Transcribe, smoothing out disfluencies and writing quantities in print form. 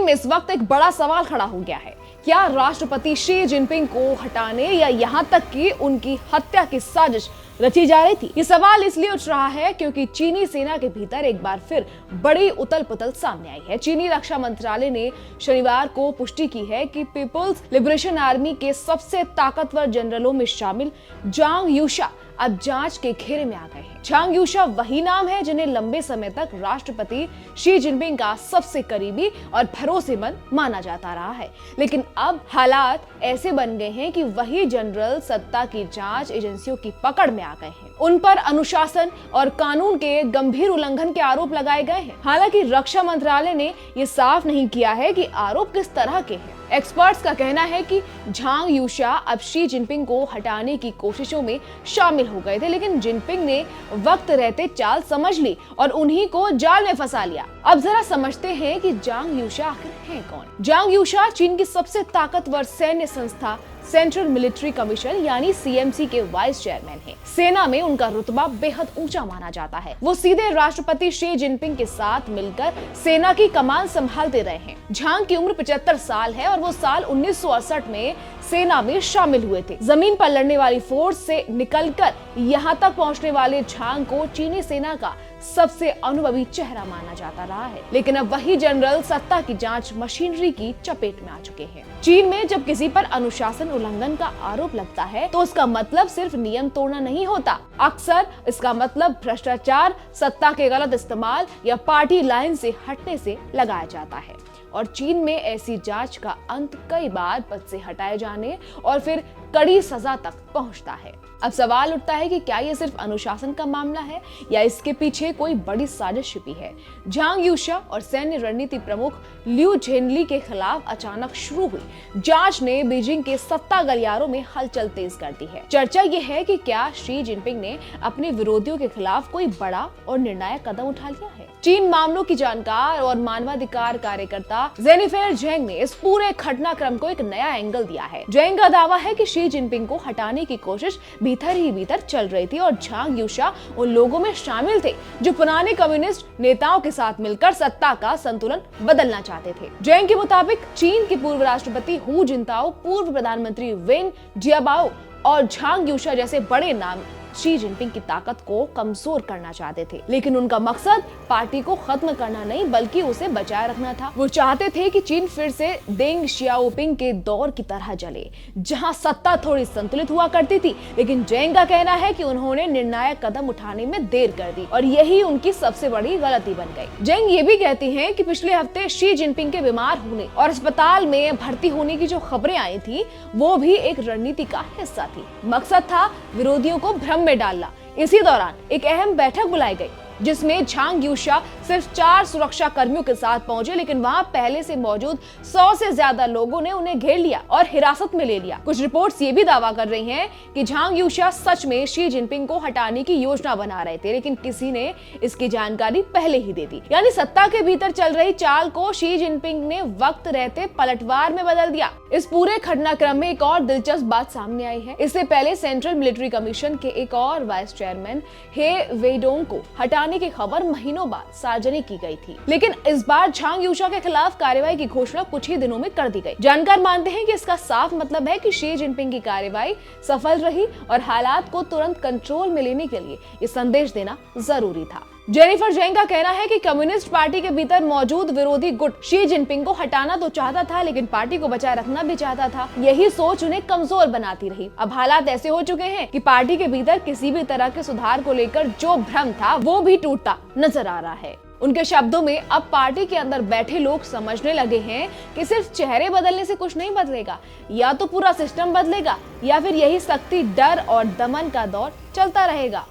में इस वक्त एक बड़ा सवाल खड़ा हो गया है। क्या राष्ट्रपति शी जिनपिंग को हटाने या यहाँ तक कि उनकी हत्या की साजिश रची जा रही थी? ये सवाल इसलिए उठ रहा है क्योंकि चीनी सेना के भीतर एक बार फिर बड़ी उथल पुथल सामने आई है। चीनी रक्षा मंत्रालय ने शनिवार को पुष्टि की है कि पीपुल्स लिबरेशन आर्मी के सबसे ताकतवर जनरलों में शामिल जांग यूशा अब जांच के घेरे में आ गए हैं। जांग यूशा वही नाम है जिन्हें लंबे समय तक राष्ट्रपति शी जिनपिंग का सबसे करीबी और भरोसेमंद माना जाता रहा है, लेकिन अब हालात ऐसे बन गए हैं कि वही जनरल सत्ता की जांच एजेंसियों की पकड़ में आ गए हैं। उन पर अनुशासन और कानून के गंभीर उल्लंघन के आरोप लगाए गए हैं। हालांकि रक्षा मंत्रालय ने ये साफ नहीं किया है कि आरोप किस तरह के हैं। एक्सपर्ट्स का कहना है कि जांग यूशा अब शी जिनपिंग को हटाने की कोशिशों में शामिल हो गए थे, लेकिन जिनपिंग ने वक्त रहते चाल समझ ली और उन्हीं को जाल में फंसा लिया। अब जरा समझते हैं कि जांग यूशा आखिर हैं कौन। जांग यूशा चीन की सबसे ताकतवर सैन्य संस्था सेंट्रल मिलिट्री कमीशन यानी सीएमसी के वाइस चेयरमैन हैं। सेना में उनका रुतबा बेहद ऊंचा माना जाता है। वो सीधे राष्ट्रपति शी जिनपिंग के साथ मिलकर सेना की कमान संभालते रहे हैं। जांग की उम्र 75 साल है और वो साल 1968 में सेना में शामिल हुए थे। जमीन पर लड़ने वाली फोर्स से निकलकर यहाँ तक पहुँचने वाले जांग को चीनी सेना का सबसे अनुभवी चेहरा माना जाता रहा है, लेकिन अब वही जनरल सत्ता की जांच मशीनरी की चपेट में आ चुके हैं। चीन में जब किसी पर अनुशासन उल्लंघन का आरोप लगता है तो उसका मतलब सिर्फ नियम तोड़ना नहीं होता। अक्सर इसका मतलब भ्रष्टाचार, सत्ता के गलत इस्तेमाल या पार्टी लाइन से हटने से लगाया जाता है। और चीन में ऐसी जांच का अंत कई बार पद से हटाए जाने और फिर कड़ी सजा तक पहुंचता है। अब सवाल उठता है कि क्या ये सिर्फ अनुशासन का मामला है या इसके पीछे कोई बड़ी साजिश छिपी है। जांग यूशा और सैन्य रणनीति प्रमुख लियू झेनली के खिलाफ अचानक शुरू हुई जांच ने बीजिंग के सत्ता गलियारों में हलचल तेज कर दी है। चर्चा ये है कि क्या शी जिनपिंग ने अपने विरोधियों के खिलाफ कोई बड़ा और निर्णायक कदम उठा लिया है। चीन मामलों की जानकार और मानवाधिकार कार्यकर्ता जेनिफर जेंग ने इस पूरे घटनाक्रम को एक नया एंगल दिया है। जेंग का दावा है कि शी जिनपिंग को हटाने की कोशिश भीतर ही भीतर चल रही थी और जांग यूशा उन लोगों में शामिल थे जो पुराने कम्युनिस्ट नेताओं के साथ मिलकर सत्ता का संतुलन बदलना चाहते थे। जेंग के मुताबिक चीन के पूर्व राष्ट्रपति हु जिनताओ, पूर्व प्रधानमंत्री वेन जियाबाओ और जांग यूशा जैसे बड़े नाम शी जिनपिंग की ताकत को कमजोर करना चाहते थे, लेकिन उनका मकसद पार्टी को खत्म करना नहीं बल्कि उसे बचाए रखना था। वो चाहते थे कि चीन फिर से देंग शियाओपिंग के दौर की तरह जले, जहां सत्ता थोड़ी संतुलित हुआ करती थी। लेकिन जेंग का कहना है कि उन्होंने निर्णायक कदम उठाने में देर कर दी और यही उनकी सबसे बड़ी गलती बन गई। जेंग ये भी कहती हैं कि पिछले हफ्ते शी जिनपिंग के बीमार होने और अस्पताल में भर्ती होने की जो खबरें आई थी वो भी एक रणनीति का हिस्सा थी। मकसद था विरोधियों को भ्रम में डालना। इसी दौरान एक अहम बैठक बुलाई गई जिसमें जांग यूशा सिर्फ 4 सुरक्षा कर्मियों के साथ पहुंचे, लेकिन वहां पहले से मौजूद 100 से ज्यादा लोगों ने उन्हें घेर लिया और हिरासत में ले लिया। कुछ रिपोर्ट्स ये भी दावा कर रही हैं कि जांग यूशा सच में शी जिनपिंग को हटाने की योजना बना रहे थे, लेकिन किसी ने इसकी जानकारी पहले ही दे दी। यानी सत्ता के भीतर चल रही चाल को शी जिनपिंग ने वक्त रहते पलटवार में बदल दिया। इस पूरे घटनाक्रम में एक और दिलचस्प बात सामने आई है। इससे पहले सेंट्रल मिलिट्री कमीशन के एक और वाइस चेयरमैन हे वेडोंग को हटाने की खबर महीनों बाद सार्वजनिक की गई थी, लेकिन इस बार जांग यूशा के खिलाफ कार्रवाई की घोषणा कुछ ही दिनों में कर दी गई। जानकार मानते हैं कि इसका साफ मतलब है कि शी जिनपिंग की कार्रवाई सफल रही और हालात को तुरंत कंट्रोल में लेने के लिए ये संदेश देना जरूरी था। जेनिफर जेंग का कहना है कि कम्युनिस्ट पार्टी के भीतर मौजूद विरोधी गुट शी जिनपिंग को हटाना तो चाहता था, लेकिन पार्टी को बचाए रखना भी चाहता था। यही सोच उन्हें कमजोर बनाती रही। अब हालात ऐसे हो चुके हैं कि पार्टी के भीतर किसी भी तरह के सुधार को लेकर जो भ्रम था वो भी टूटता नजर आ रहा है। उनके शब्दों में अब पार्टी के अंदर बैठे लोग समझने लगे हैं कि सिर्फ चेहरे बदलने से कुछ नहीं बदलेगा, या तो पूरा सिस्टम बदलेगा या फिर यही सख्ती, डर और दमन का दौर चलता रहेगा।